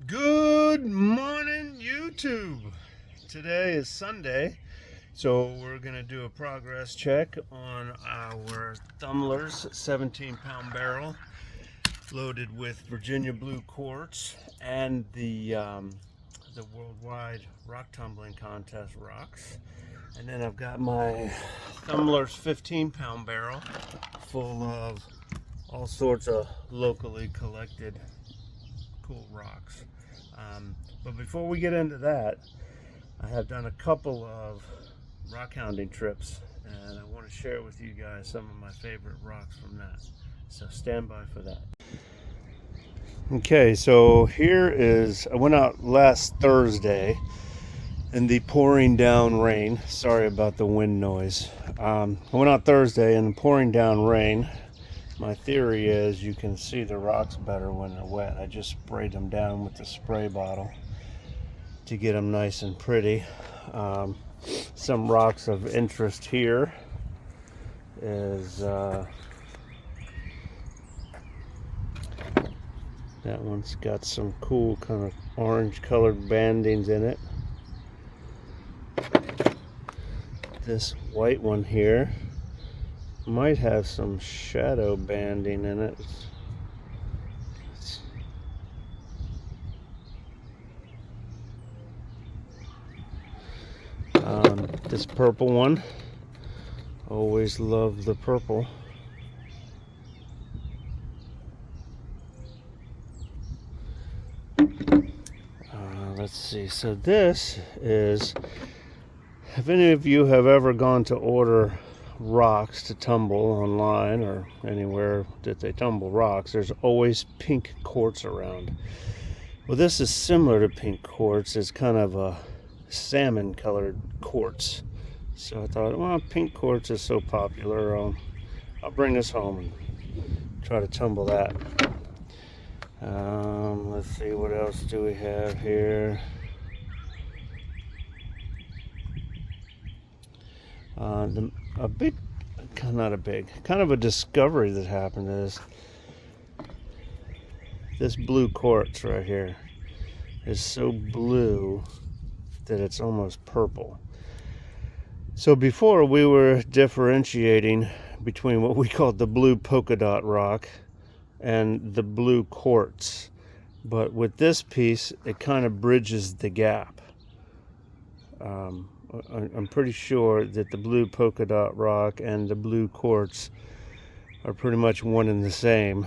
Good morning, YouTube. Today is Sunday, so we're going to do a progress check on our Thumlers 17-pound barrel loaded with Virginia blue quartz and the worldwide rock tumbling contest rocks. And then I've got my Thumlers 15-pound barrel full of all sorts of locally collected cool rocks. But before we get into that, I have done a couple of rock hounding trips, and I want to share with you guys some of my favorite rocks from that. So stand by for that. Okay, so I went out last Thursday in the pouring down rain. Sorry about the wind noise. I went out Thursday in the pouring down rain. My theory is you can see the rocks better when they're wet. I just sprayed them down with the spray bottle to get them nice and pretty. Some rocks of interest here is that one's got some cool kind of orange colored bandings in it. This white one here might have some shadow banding in it. This purple one, always love the purple. Let's see, so this is, if any of you have ever gone to order rocks to tumble online or anywhere that they tumble rocks, there's always pink quartz around. Well, this is similar to pink quartz. It's kind of a salmon colored quartz. So I thought, well, pink quartz is so popular, I'll bring this home and try to tumble that. Let's see, what else do we have here? Kind of a discovery that happened is this blue quartz right here is so blue that it's almost purple. So before we were differentiating between what we called the blue polka dot rock and the blue quartz, but with this piece it kind of bridges the gap. I'm pretty sure that the blue polka dot rock and the blue quartz are pretty much one and the same.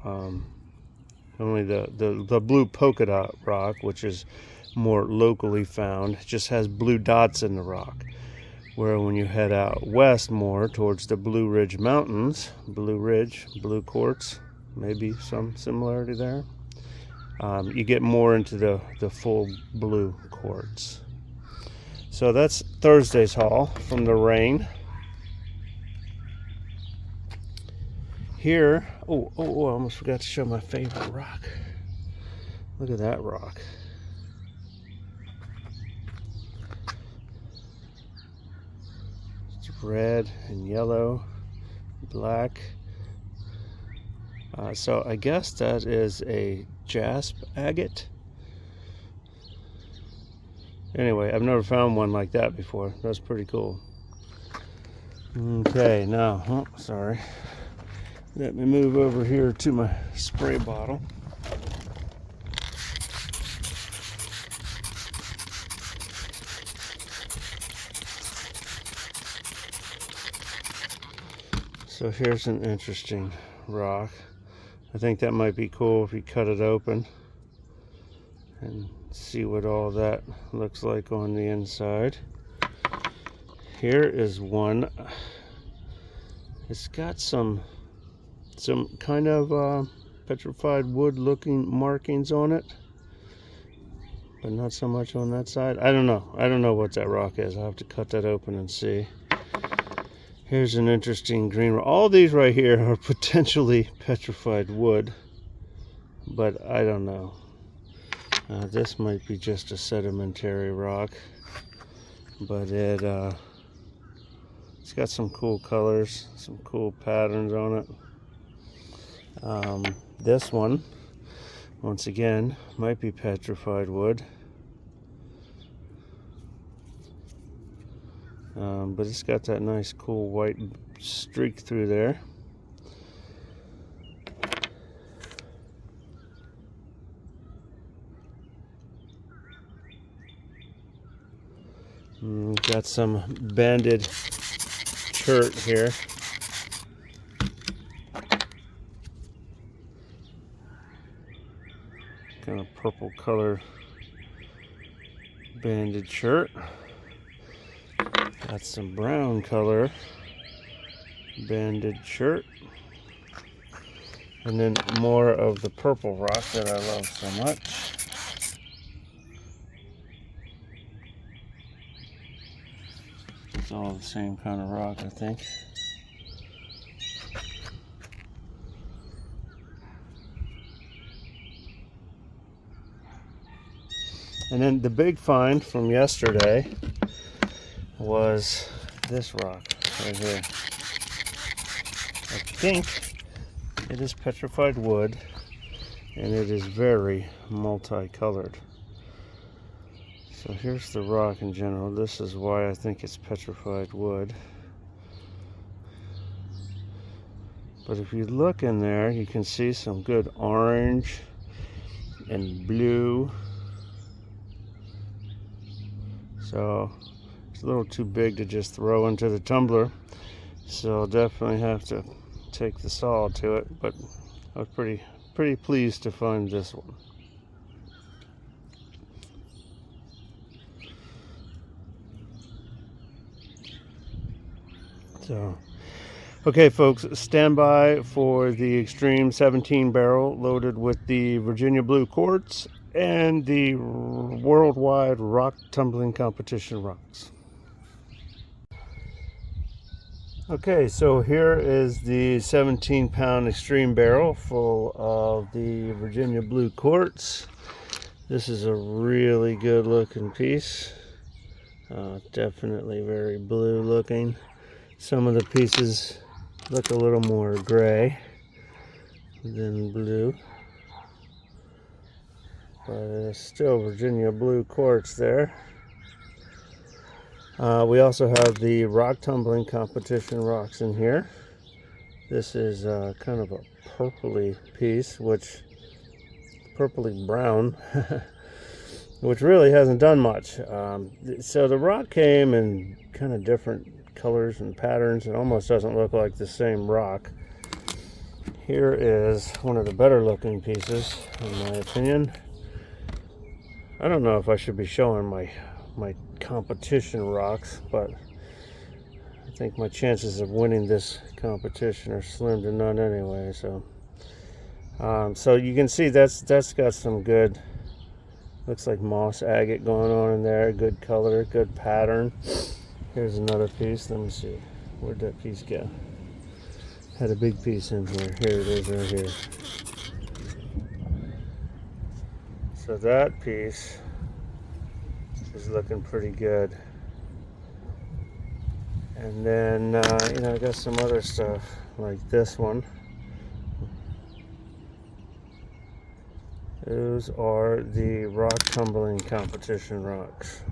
Only the blue polka dot rock, which is more locally found, just has blue dots in the rock. Where when you head out west more towards the Blue Ridge Mountains, Blue Ridge, blue quartz, maybe some similarity there, you get more into the full blue quartz. So that's Thursday's haul from the rain. Here, I almost forgot to show my favorite rock. Look at that rock. It's red and yellow, black. So I guess that is a jasp agate. Anyway, I've never found one like that before. That's pretty cool. Okay, now, sorry. Let me move over here to my spray bottle. So here's an interesting rock. I think that might be cool if you cut it open and see what all that looks like on the inside. Here is one. It's got some kind of petrified wood looking markings on it, but not so much on that side. I don't know what that rock is. I'll have to cut that open and see. Here's an interesting green rock. All these right here are potentially petrified wood, but I don't know. This might be just a sedimentary rock, but it's got some cool colors, some cool patterns on it. This one Once again, might be petrified wood. But it's got that nice cool white streak through there. Got some banded chert here. Kind of purple color banded chert. Got some brown color banded chert. And then more of the purple rock that I love so much. It's all the same kind of rock, I think. And then the big find from yesterday was this rock right here. I think it is petrified wood, and it is very multicolored. So here's the rock in general. This is why I think it's petrified wood. But if you look in there, you can see some good orange and blue. So it's a little too big to just throw into the tumbler. So I'll definitely have to take the saw to it. But I was pretty pleased to find this one. So, okay folks, stand by for the Extreme 17 barrel loaded with the Virginia Blue quartz and the worldwide rock tumbling competition rocks. Okay, so here is the 17-pound Extreme barrel full of the Virginia Blue quartz. This is a really good looking piece. Definitely very blue looking. Some of the pieces look a little more gray than blue, but it's still Virginia Blue quartz there. We also have the rock tumbling competition rocks in here. This is kind of a purpley piece, purpley brown, which really hasn't done much. So the rock came in kind of different colors and patterns. It almost doesn't look like the same rock. Here is one of the better looking pieces, in my opinion. I don't know if I should be showing my competition rocks, but I think my chances of winning this competition are slim to none anyway. So you can see that's got some good, looks like moss agate going on in there. Good color, good pattern. Here's another piece. Let me see. Where'd that piece go? Had a big piece in here. Here it is right here. So that piece is looking pretty good. And then, I got some other stuff like this one. Those are the rock tumbling competition rocks.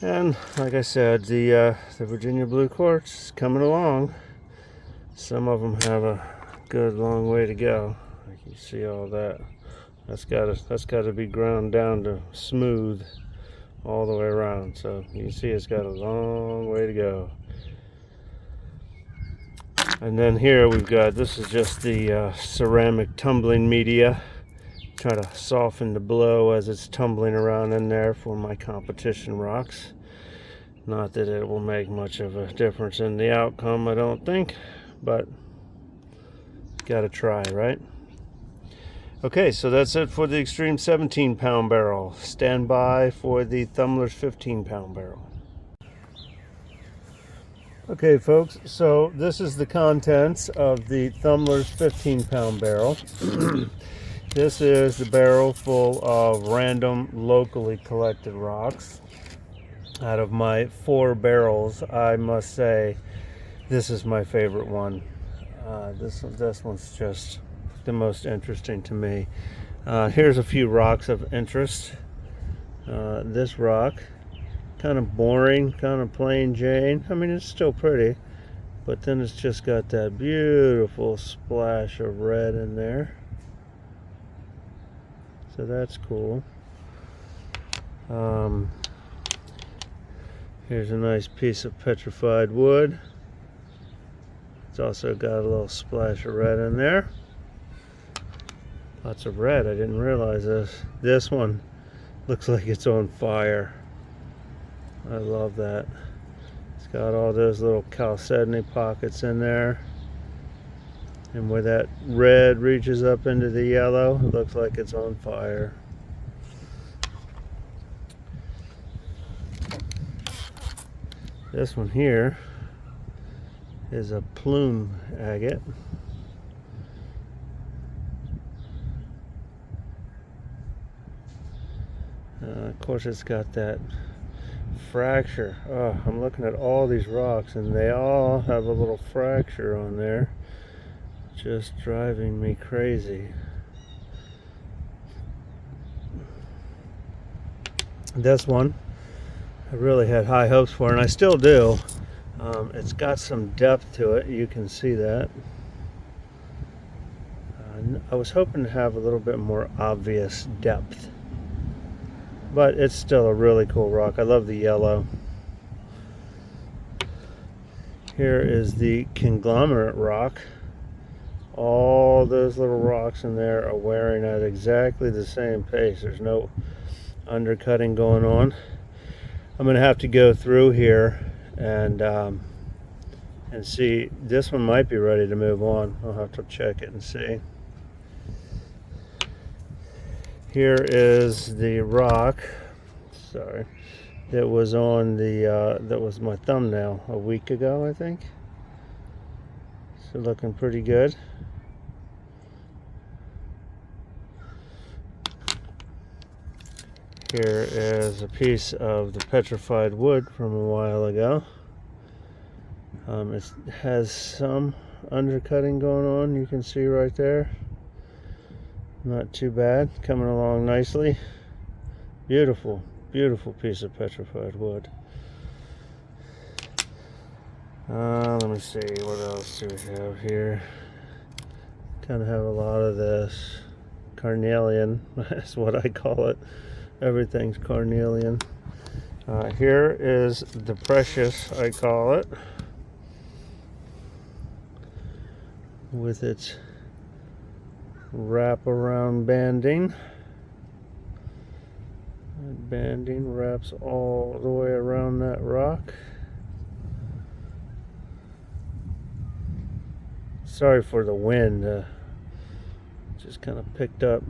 And like I said, the Virginia Blue quartz is coming along. Some of them have a good long way to go. Like you see all that. That's got to be ground down to smooth all the way around. So you can see it's got a long way to go. And then here we've got, this is just the ceramic tumbling media. Try to soften the blow as it's tumbling around in there for my competition rocks. Not that it will make much of a difference in the outcome, I don't think, but gotta try, right? Okay, so that's it for the Extreme 17-pound barrel. Stand by for the Thumlers 15-pound barrel. Okay folks, so this is the contents of the Thumlers 15-pound barrel. This is the barrel full of random locally collected rocks. Out of my 4 barrels, I must say This is my favorite one. This one's just the most interesting to me. Here's a few rocks of interest. This rock, kind of boring, kind of plain Jane. I mean, it's still pretty, but then it's just got that beautiful splash of red in there. So that's cool. Here's a nice piece of petrified wood. It's also got a little splash of red in there. Lots of red, I didn't realize this. This one looks like it's on fire. I love that. It's got all those little chalcedony pockets in there. And where that red reaches up into the yellow, it looks like it's on fire. This one here is a plume agate. Of course, it's got that fracture. Oh, I'm looking at all these rocks and they all have a little fracture on there. Just driving me crazy. This one I really had high hopes for, and I still do. It's got some depth to it, you can see that. I was hoping to have a little bit more obvious depth, but it's still a really cool rock. I love the yellow. Here is the conglomerate rock. All those little rocks in there are wearing at exactly the same pace. There's no undercutting going on. I'm going to have to go through here and see. This one might be ready to move on. I'll have to check it and see. Here is the rock, sorry, that was on the that was my thumbnail a week ago, I think. So looking pretty good. Here is a piece of the petrified wood from a while ago. It has some undercutting going on, you can see right there. Not too bad, coming along nicely. Beautiful, beautiful piece of petrified wood. Let me see, what else do we have here? Kind of have a lot of this carnelian, that's what I call it. Everything's carnelian. Here is the precious, I call it, with its wrap-around banding. That banding wraps all the way around that rock. Sorry for the wind, just kind of picked up.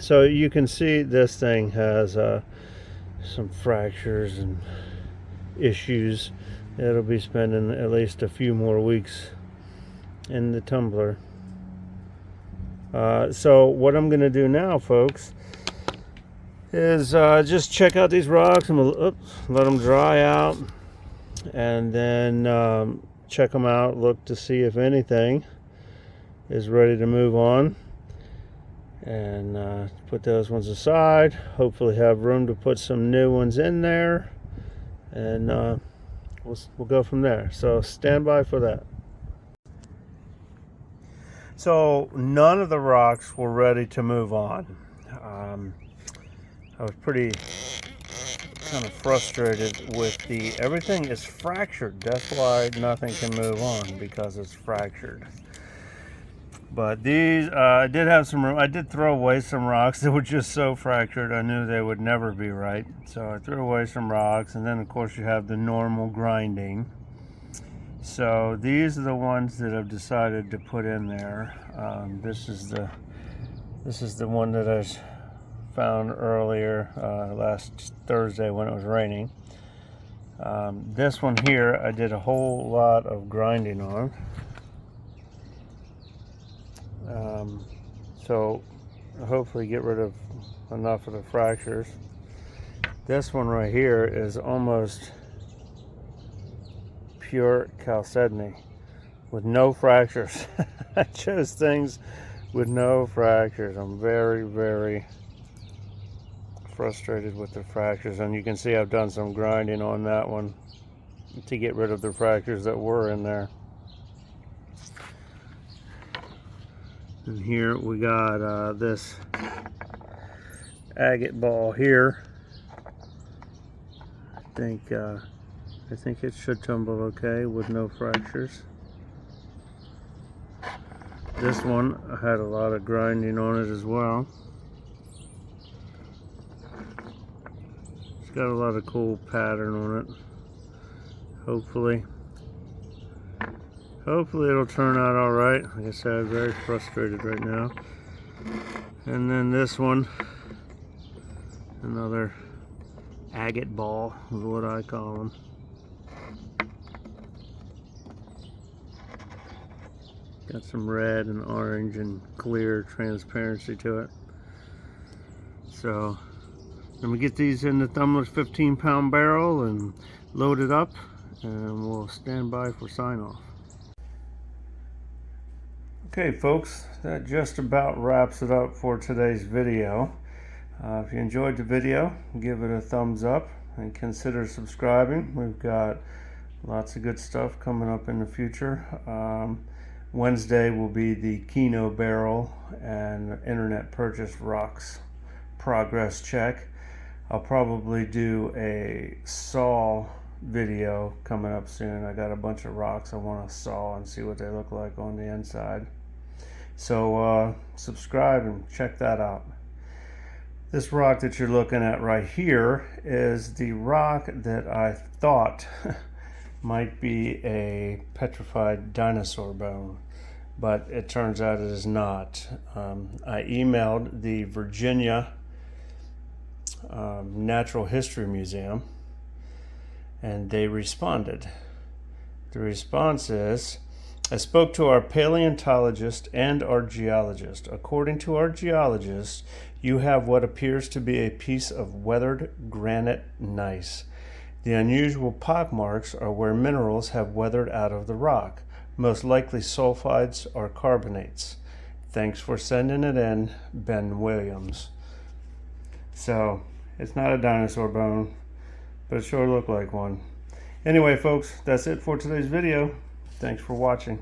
So you can see this thing has some fractures and issues. It'll be spending at least a few more weeks in the tumbler. So what I'm going to do now, folks, is just check out these rocks and let them dry out, and then check them out, look to see if anything is ready to move on, and put those ones aside. Hopefully have room to put some new ones in there, and we'll go from there. So stand by for that. So none of the rocks were ready to move on. I was pretty kind of frustrated with everything is fractured. That's why nothing can move on, because it's fractured. But these, I did have some room. I did throw away some rocks that were just so fractured I knew they would never be right. So I threw away some rocks, and then of course you have the normal grinding. So these are the ones that I've decided to put in there. This is the one that I found earlier last Thursday when it was raining. This one here I did a whole lot of grinding on. So hopefully get rid of enough of the fractures. This one right here is almost pure chalcedony with no fractures. I chose things with no fractures. I'm very, very frustrated with the fractures, and you can see I've done some grinding on that one to get rid of the fractures that were in there. And here we got this agate ball here. I think it should tumble okay with no fractures. This one had a lot of grinding on it as well. It's got a lot of cool pattern on it. Hopefully it'll turn out all right. Like I said, I'm very frustrated right now. And then this one, another agate ball is what I call them. Got some red and orange and clear transparency to it. So then we get these in the Thumlers 15-pound barrel and load it up, and we'll stand by for sign off. Okay folks, that just about wraps it up for today's video. If you enjoyed the video, give it a thumbs up and consider subscribing. We've got lots of good stuff coming up in the future. Wednesday will be the Keno barrel and internet purchase rocks progress check. I'll probably do a saw video coming up soon. I got a bunch of rocks I want to saw and see what they look like on the inside. So subscribe and check that out. This rock that you're looking at right here is the rock that I thought might be a petrified dinosaur bone, but it turns out it is not. I emailed the Virginia Natural History Museum, and they responded. The response is, I spoke to our paleontologist and our geologist. According to our geologist, you have what appears to be a piece of weathered granite gneiss. The unusual pockmarks are where minerals have weathered out of the rock, most likely sulfides or carbonates. Thanks for sending it in, Ben Williams. So, it's not a dinosaur bone, but it sure looked like one. Anyway folks, that's it for today's video. Thanks for watching.